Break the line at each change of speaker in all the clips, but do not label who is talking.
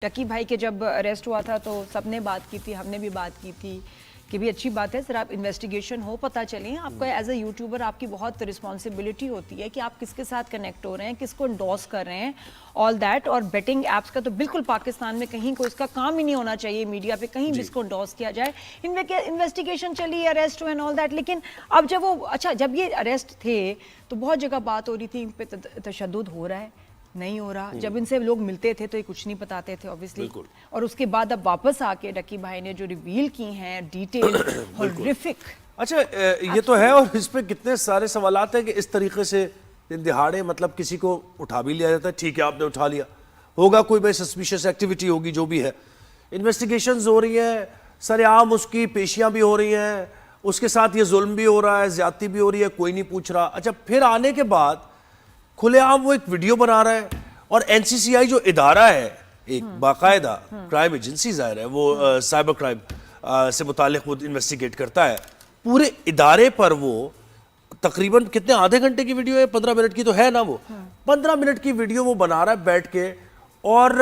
टकी भाई के जब अरेस्ट हुआ था तो सबने बात की थी, हमने भी बात की थी कि भी अच्छी बात है सर आप इन्वेस्टिगेशन हो, पता चलें आपको एज अ यूट्यूबर आपकी बहुत रिस्पॉन्सिबिलिटी होती है कि आप किसके साथ कनेक्ट हो रहे हैं, किसको एंडोर्स कर रहे हैं, ऑल दैट। और बेटिंग एप्स का तो बिल्कुल पाकिस्तान में कहीं को इसका काम ही नहीं होना चाहिए, मीडिया पे कहीं भी इसको एंडोर्स किया जाए। इन्वेस्टिगेशन चली, अरेस्ट हुए एंड ऑल दैट, लेकिन अब जब वो जब ये अरेस्ट थे तो बहुत जगह बात हो रही थी इन पे तशद्दुद हो रहा है, नहीं हो रहा। जब इनसे लोग मिलते थे तो ये कुछ नहीं बताते थे ऑब्वियसली, और उसके बाद अब वापस आके डकी भाई ने जो रिवील की हैं डिटेल हॉरिफिक।
अच्छा ये तो है, और इस पे कितने सारे सवालात हैं कि इस तरीके से दिहाड़े मतलब किसी को उठा भी लिया जाता है। ठीक है आपने उठा लिया, होगा कोई भाई सस्पिशियस एक्टिविटी होगी, जो भी है, इन्वेस्टिगेशंस हो रही है, सरेआम उसकी पेशियां भी हो रही हैं, उसके साथ ये जुल्म भी हो रहा है, ज्यादती भी हो रही है, कोई नहीं पूछ रहा। अच्छा फिर आने के बाद खुलेआम वो एक वीडियो बना रहा है, और एनसीसीआई जो इदारा है एक बाकायदा क्राइम एजेंसी जाहिर है, वो साइबर क्राइम से मुतालिक वो इन्वेस्टिगेट करता है, पूरे इदारे पर वो तकरीबन कितने आधे घंटे की वीडियो है, 15 मिनट की तो है ना, वो 15 मिनट की वीडियो वो बना रहा है बैठ के, और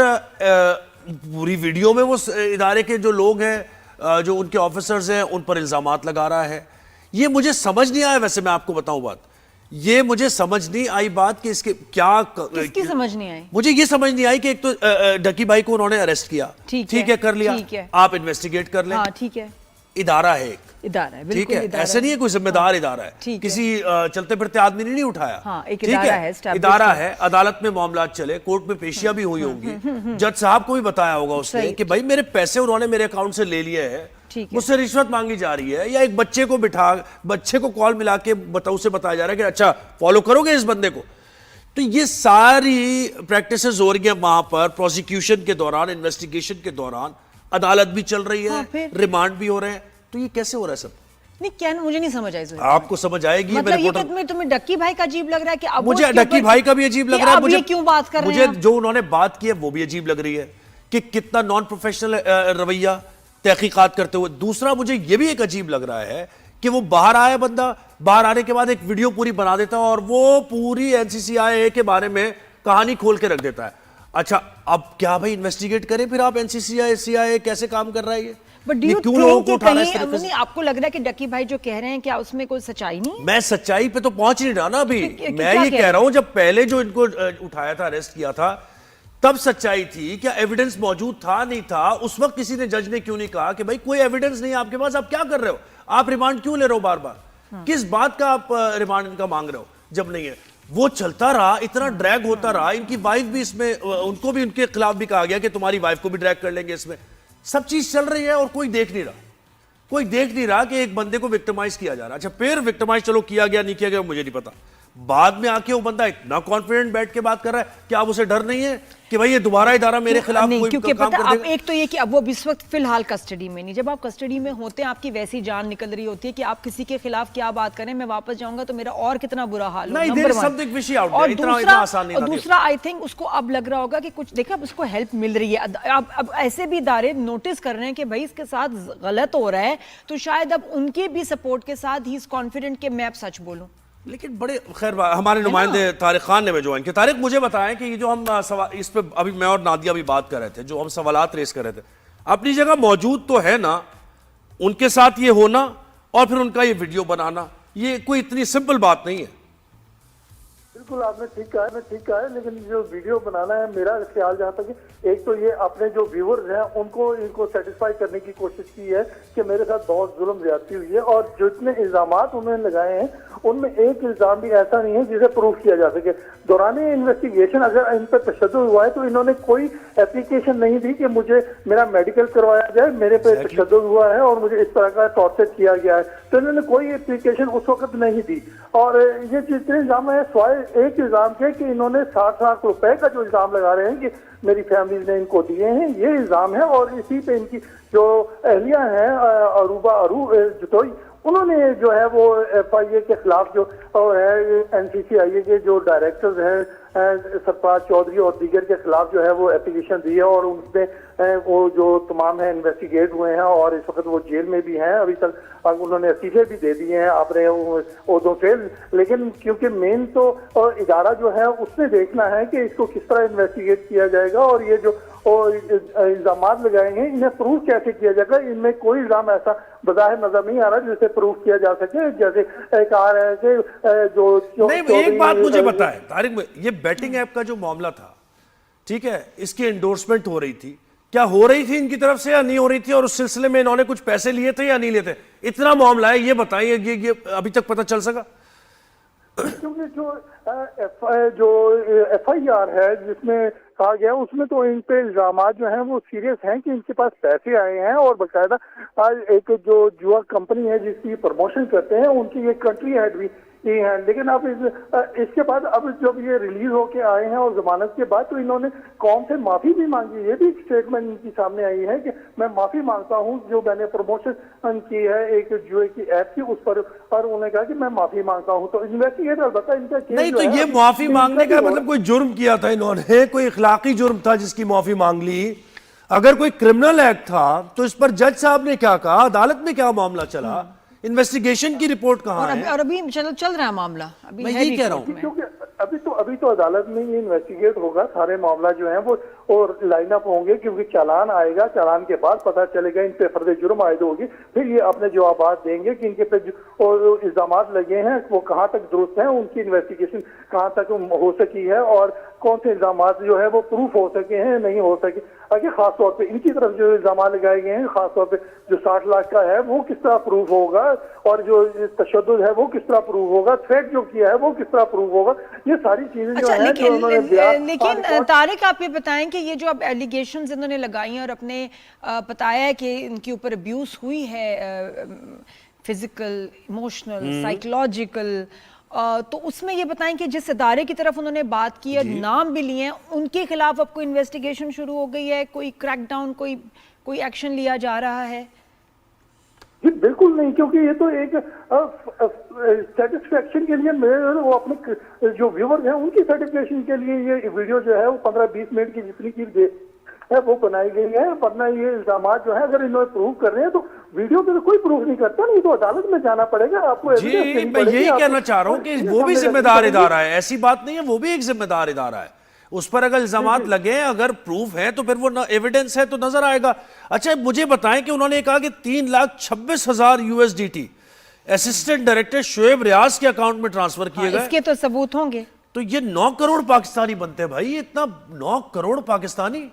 पूरी वीडियो में वो इदारे के जो लोग हैं, जो उनके ऑफिसर्स हैं, उन पर इल्जामात लगा रहा है। ये मुझे समझ नहीं आया, वैसे मैं आपको बताऊं बात, ये मुझे समझ नहीं आई बात कि इसके
किसकी समझ नहीं आई?
मुझे ये समझ नहीं आई कि एक तो डकी भाई को उन्होंने अरेस्ट किया, ठीक है कर लिया, आप इन्वेस्टिगेट कर लें,
हाँ, ठीक है,
इदारा है एक,
इदारा है,
ठीक है, ऐसे नहीं है कोई जिम्मेदार इदारा है, किसी चलते फिरते आदमी ने नहीं उठाया,
हाँ, एक
ठीक
इदारा
है, इदारा है, अदालत में मामला चले, कोर्ट में पेशियां भी हुई होंगी, जज साहब को भी बताया होगा उसने कि भाई मेरे पैसे उन्होंने मेरे अकाउंट से ले लिए हैं, मुझसे रिश्वत मांगी जा रही है, या एक बच्चे को बिठा, बच्चे को कॉल मिला के उसे बताया जा रहा है कि अच्छा फॉलो करोगे इस बंदे को। तो ये सारी प्रैक्टिसेस हो रही है वहां पर, प्रोसिक्यूशन के दौरान, इन्वेस्टिगेशन के दौरान, अदालत भी चल रही है, हाँ, रिमांड भी हो रहे हैं, तो ये कैसे हो रहा है सब?
नहीं क्या, मुझे नहीं समझ आई।
आपको समझ आएगी,
मतलब ये तुम्हें डक्की भाई का अजीब लग रहा है कि अब
मुझे डक्की भाई का भी अजीब लग रहा है,
मुझे क्यों बात कर रहे हैं,
मुझे जो उन्होंने बात की है वो भी अजीब लग रही है कि कितना नॉन प्रोफेशनल रवैया तहकीकात करते हुए। दूसरा मुझे ये भी एक अजीब लग रहा है कि वो बाहर आया बंदा, बाहर आने के बाद एक वीडियो पूरी बना देता है और वो पूरी एनसीसीआई के बारे में कहानी खोल के रख देता है। अच्छा अब क्या भाई इन्वेस्टिगेट करें फिर आप, एनसीसीआई कैसे काम कर रहा है ये?
क्यों लोगों को उठा रहा है इस तरीके से? आपको लग रहा है कि डकी भाई जो कह रहे हैं क्या उसमें कोई सच्चाई नहीं?
मैं सच्चाई पे तो पहुंच नहीं रहा ना अभी, मैं ये कह रहा हूं जब पहले जो इनको उठाया था, अरेस्ट किया था, तब सच्चाई थी, क्या एविडेंस मौजूद था नहीं था? उस वक्त किसी ने, जज ने क्यों नहीं कहा कि भाई कोई एविडेंस नहीं है आपके पास, आप क्या कर रहे हो, आप रिमांड क्यों ले रहे हो बार बार, किस बात का आप रिमांड इनका मांग रहे हो जब नहीं है? वो चलता रहा, इतना ड्रैग होता रहा, इनकी वाइफ भी इसमें, उनको भी उनके खिलाफ भी कहा गया कि तुम्हारी वाइफ को भी ड्रैग कर लेंगे इसमें। सब चीज चल रही है और कोई देख नहीं रहा, कोई देख नहीं रहा कि एक बंदे को विक्टिमाइज किया जा रहा है। अच्छा फिर विक्टिमाइज चलो किया गया नहीं किया गया मुझे नहीं पता, बाद में आके वो बंदा इतना कॉन्फिडेंट बैठ के बात कर रहा है कि आप उसे डर नहीं है कि भाई ये दोबारा इदारा मेरे खिलाफ
नहीं,
कोई
क्योंकि
काम
पता
कर देगा?
एक तो ये कि अब वो इस वक्त फिलहाल कस्टडी में नहीं, जब आप कस्टडी में होते हैं आपकी वैसी जान निकल रही होती है कि आप किसी के खिलाफ क्या बात करें, मैं वापस जाऊंगा तो मेरा और कितना बुरा हाल होगा। और दूसरा आई थिंक उसको अब लग रहा होगा कि कुछ देखा, अब उसको हेल्प मिल रही है, अब ऐसे भी इदारे नोटिस कर रहे हैं कि भाई इसके साथ गलत हो रहा है, तो शायद अब उनके भी सपोर्ट के साथ ही इज कॉन्फिडेंट कि मैं अब सच बोलूं।
लेकिन बड़े खैर हमारे नुमाइंदे तारिक खान ने ज्वाइन किया। तारिक मुझे बताएं कि ये जो हम इस पे अभी मैं और नादिया भी बात कर रहे थे, जो हम सवालात रेस कर रहे थे, अपनी जगह मौजूद तो है ना उनके साथ ये होना और फिर उनका ये वीडियो बनाना, ये कोई इतनी सिंपल बात नहीं है।
बिल्कुल आपने ठीक कहा है, लेकिन जो वीडियो बनाना है, मेरा ख्याल जहाँ तक एक तो ये अपने जो व्यूअर्स हैं इनको सेटिस्फाई करने की कोशिश की है कि मेरे साथ बहुत जुल्म ज्यादती हुई है, और जितने इल्जामात उन्होंने लगाए हैं उनमें एक इल्जाम भी ऐसा नहीं है जिसे प्रूफ किया जा सके। दौरान इन्वेस्टिगेशन अगर इन पर तशद्दुद हुआ है तो इन्होंने कोई एप्लीकेशन नहीं दी कि मुझे मेरा मेडिकल करवाया जाए, मेरे पे तशद्दुद हुआ है और मुझे इस तरह का टॉर्चर किया गया है, तो इन्होंने कोई एप्लीकेशन उस वक्त नहीं दी। और ये जितने इल्जाम है स्वाय एक इल्जाम के कि इन्होंने 60 लाख रुपए का जो इल्जाम लगा रहे हैं कि मेरी फैमिली ने इनको दिए हैं, ये इल्जाम है। और इसी पे इनकी जो अहलिया हैं अरूबा जतोई, उन्होंने जो है वो FIA के खिलाफ जो है NCCIA के जो डायरेक्टर्स हैं सरफराज चौधरी और दीगर के खिलाफ जो है वो एप्लीकेशन दी है, और उनमें वो जो तमाम है इन्वेस्टिगेट हुए हैं और इस वक्त वो जेल में भी हैं। अभी तक उन्होंने इस्तीफे भी दे दिए हैं अपने ओहदों से, लेकिन क्योंकि मेन तो इदारा जो है उसने देखना है कि इसको किस तरह इन्वेस्टिगेट किया जाएगा, और ये जो इल्जाम लगाए हैं, इन्हें प्रूव कैसे किया जाएगा? इनमें कोई इल्जाम ऐसा बज़ाहिर नजर नहीं आ रहा जिसे प्रूव किया जा सके। जैसे एक आ रहा है कि जो
नहीं, एक बात मुझे बताएं तारिक भाई, ये बैटिंग ऐप का जो मामला था, ठीक है, इसकी एंडोर्समेंट हो रही थी, क्या हो रही थी इनकी तरफ से या नहीं हो रही थी, और उस सिलसिले में इन्होंने कुछ पैसे लिए थे या नहीं लिए थे? इतना मामला है, ये बताइए, ये अभी तक पता चल सका?
क्योंकि जो FIR है जिसमें कहा गया, उसमें तो इन पे इल्जाम जो हैं वो सीरियस हैं कि इनके पास पैसे आए हैं, और बाकायदा एक जो जुआ कंपनी है जिसकी प्रमोशन करते हैं उनकी एक कंट्री हेड भी ये है। लेकिन अब इसके बाद अब जब ये रिलीज होके आए हैं और जमानत के बाद, तो इन्होंने कौम से माफी भी मांगी। ये भी एक स्टेटमेंट इनकी सामने आई है कि मैं माफी मांगता हूं जो मैंने प्रमोशन की है एक जुए की ऐप की, उस पर, और उन्होंने कहा कि मैं माफी मांगता हूं। तो इन्वेस्टिगेटर बता इनका केस
नहीं,
जो
तो
है,
ये माफी मांगने का मतलब कोई जुर्म किया था इन्होंने, कोई इखलाकी जुर्म था जिसकी माफी मांग ली? अगर कोई क्रिमिनल एक्ट था तो इस पर जज साहब ने क्या कहा, अदालत में क्या मामला चला, इन्वेस्टिगेशन की रिपोर्ट कहां है?
और अभी चल रहा है मामला, अभी
मैं
है
यही कह रहा
रिपोर्ट
हूं।
में।
क्योंकि अभी तो अदालत में ये इन्वेस्टिगेट होगा, सारे मामला जो है वो और लाइन अप होंगे, क्योंकि चालान आएगा, चालान के बाद पता चलेगा इन पे फर्द जुर्म आयद होगी, फिर ये अपने जवाब देंगे कि इनके पे जो इल्जाम लगे हैं वो कहाँ तक दुरुस्त हैं, उनकी इन्वेस्टिगेशन कहाँ तक हो सकी है, और कौन से इल्जाम जो है वो प्रूफ हो सके हैं, नहीं हो सके। अगर खास तौर पे इनकी तरफ जो इल्जाम लगाए गए हैं, खास तौर पे जो 60 लाख का है वो किस तरह प्रूफ होगा, और जो तशद्दुद है वो किस तरह प्रूफ होगा, थ्रेट जो किया है वो किस तरह प्रूफ होगा, ये सारी चीजें जो है जो उन्होंने
लेकिन तारिक आप ये बताएं कि ये जो अब एलिगेशंस इन्होंने लगाई हैं और अपने बताया है कि इनके ऊपर अब्यूज हुई है, फिजिकल, इमोशनल, साइकोलॉजिकल, तो उसमें ये बताएं कि जिस इदारे की तरफ उन्होंने बात की है, नाम भी लिए हैं, उनके खिलाफ अब कोई इन्वेस्टिगेशन शुरू हो गई है, कोई क्रैकडाउन, कोई एक्शन लिया जा रहा है?
जी बिल्कुल नहीं, क्योंकि ये तो एक सेटिस्फेक्शन के लिए मेरे वो अपने जो व्यूअर्स हैं उनकी सेटिस्फेक्शन के लिए ये वीडियो जो है वो 15-20 मिनट की जितनी की है वो बनाई गई है, वरना ये इल्जाम जो है अगर इन्होंने प्रूव कर रहे हैं तो वीडियो पे तो कोई प्रूफ नहीं करता, नहीं तो अदालत में जाना पड़ेगा आपको।
जी, मैं यही कहना चाह रहा हूं कि वो भी जिम्मेदार इदारा है, ऐसी बात नहीं है, वो भी एक जिम्मेदार इदारा है, उस पर अगर इल्जामात लगे, अगर प्रूफ है तो फिर वो एविडेंस है तो नजर आएगा। अच्छा मुझे बताएं कि उन्होंने कहा कि 3,26,000 USDT असिस्टेंट डायरेक्टर शोएब रियाज के अकाउंट में ट्रांसफर किए गए।
इसके तो सबूत होंगे।
तो ये 9 करोड़ पाकिस्तानी बनते हैं भाई, ये इतना 9 करोड़ पाकिस्तानी।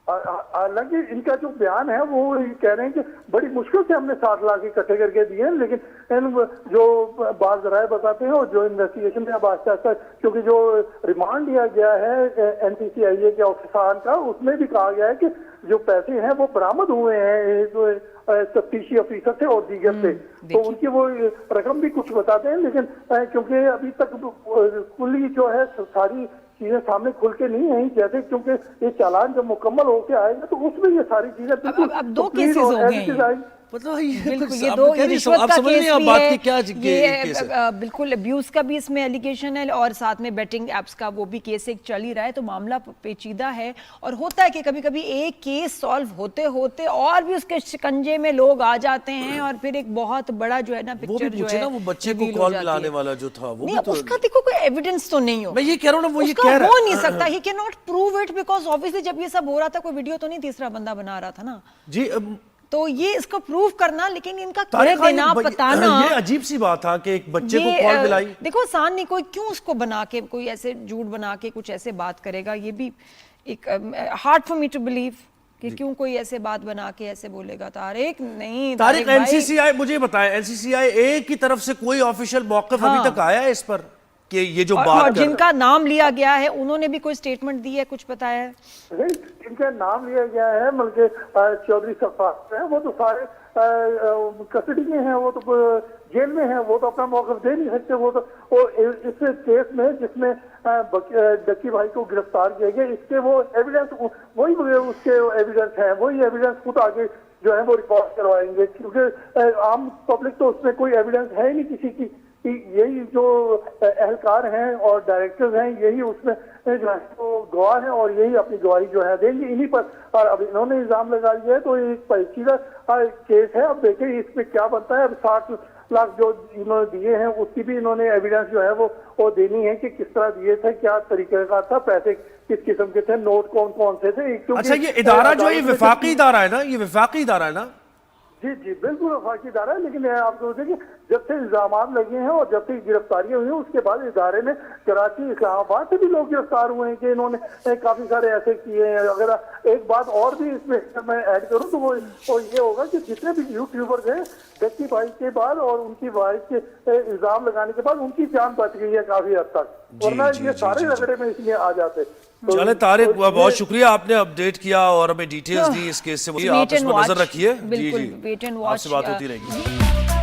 हालांकि इनका जो बयान है वो कह रहे हैं कि बड़ी मुश्किल से हमने 60 लाख इकट्ठे करके दिए हैं, लेकिन इन जो बात जराए बताते हैं और जो इन्वेस्टिगेशन में अब आस्ता आस्ता, क्योंकि जो रिमांड लिया गया है NPCIA के ऑफिसर का, उसमें भी कहा गया है कि जो पैसे हैं वो बरामद हुए हैं जो तफ्तीशी अफीसर से और दीगर से, तो उनकी वो रकम भी कुछ बताते हैं, लेकिन क्योंकि अभी तक कुल जो है सारी चीजें सामने खुल के नहीं आई, जैसे क्योंकि ये चालान जब मुकम्मल होके आएगा तो उसमें ये सारी चीजें
अब 2 केसेस हो गए,
मतलब
ये 2 रिश्वत का केस भी है, ये बिल्कुल अब्यूज का भी इसमें एलिगेशन है, और साथ में बेटिंग एप्स का वो भी केस एक चल ही रहा है, तो मामला पेचीदा है। और होता है कि कभी कभी एक केस सॉल्व होते होते और भी उसके शिकंजे में लोग आ जाते हैं, और फिर एक बहुत बड़ा जो है ना पिक्चर जो है
वो बच्चे को कॉल मिलाने वाला जो था वो
नहीं, उसका देखो कोई एविडेंस तो नहीं हो,
मैं ये कह रहा हूं ना, वो ये कह रहा
हो नहीं सकता, he can not prove it, because obviously जब ये सब हो रहा था कोई वीडियो तो नहीं तीसरा बंदा बना रहा था ना
जी,
तो ये इसको प्रूव करना, लेकिन इनका देना बताना,
ये अजीब सी बात था कि एक बच्चे को कॉल मिलाई।
देखो आसान नहीं, कोई क्यों उसको बना के कोई ऐसे झूठ बना के कुछ ऐसे बात करेगा, ये भी एक hard for me to believe कि क्यों कोई ऐसे बात बना के ऐसे बोलेगा। तारिक नहीं,
तारिक NCCI मुझे बताएं, NCCI की तरफ से कोई ऑफिशियल मौक़िफ़ अभी तक आया है इस पर कि ये जो बात
और जिनका नाम लिया गया है उन्होंने भी कोई स्टेटमेंट दी है, कुछ बताया है?
जिनका नाम लिया गया है बल्कि चौधरी सफार है, वो तो सारे कस्टडी में है, वो तो जेल में है, वो तो अपना मौक़िफ़ दे नहीं सकते, वो तो इस केस में जिसमें डक्की भाई को गिरफ्तार किया गया, इसके वो एविडेंस वही उसके एविडेंस है, वही एविडेंस खुद आगे जो है वो रिकॉर्ड करवाएंगे, क्योंकि आम पब्लिक तो उसमें कोई एविडेंस है ही नहीं किसी की, यही जो एहलकार हैं और डायरेक्टर्स हैं यही उसमें जो है तो गवाह हैं, और यही अपनी गवाही जो है देंगे इन्हीं पर। और अब इन्होंने इल्जाम लगा दिया है तो एक पेचीदा केस है, अब देखिए इसमें क्या बनता है। अब लाख जो इन्होंने दिए हैं उसकी भी इन्होंने एविडेंस जो है वो देनी है कि किस तरह दिए थे, क्या तरीका था, पैसे किस किस्म के थे, नोट कौन कौन से थे। क्योंकि
अच्छा, ये इदारा जो ये विफाकी इदारा है ना, ये विफाकी इदारा है ना?
जी जी बिल्कुल वफाकी इदारा है, लेकिन आपको देखिए जब से इल्जाम लगे हैं और जब से गिरफ्तारियां हुई हैं उसके बाद इदारे में कराची इस्लामाबाद से भी लोग गिरफ्तार हुए हैं कि इन्होंने काफी सारे ऐसे किए हैं। अगर एक बात और भी इसमें मैं ऐड करूं तो वो ये होगा कि जितने भी यूट्यूबर हैं व्यक्ति भाई के बाद और उनकी वाइफ के इल्जाम लगाने के बाद उनकी जान बच गई है काफी हद तक, वरना ये सारे रगड़े में इसमें आ जाते।
चले तारिक, बहुत शुक्रिया, आपने अपडेट किया और हमें डिटेल्स दी इस केस से। आप इस पर नजर रखिए। जी जी,
बिल्कुल वेट एंड वॉच
आपसे बात होती रहेगी।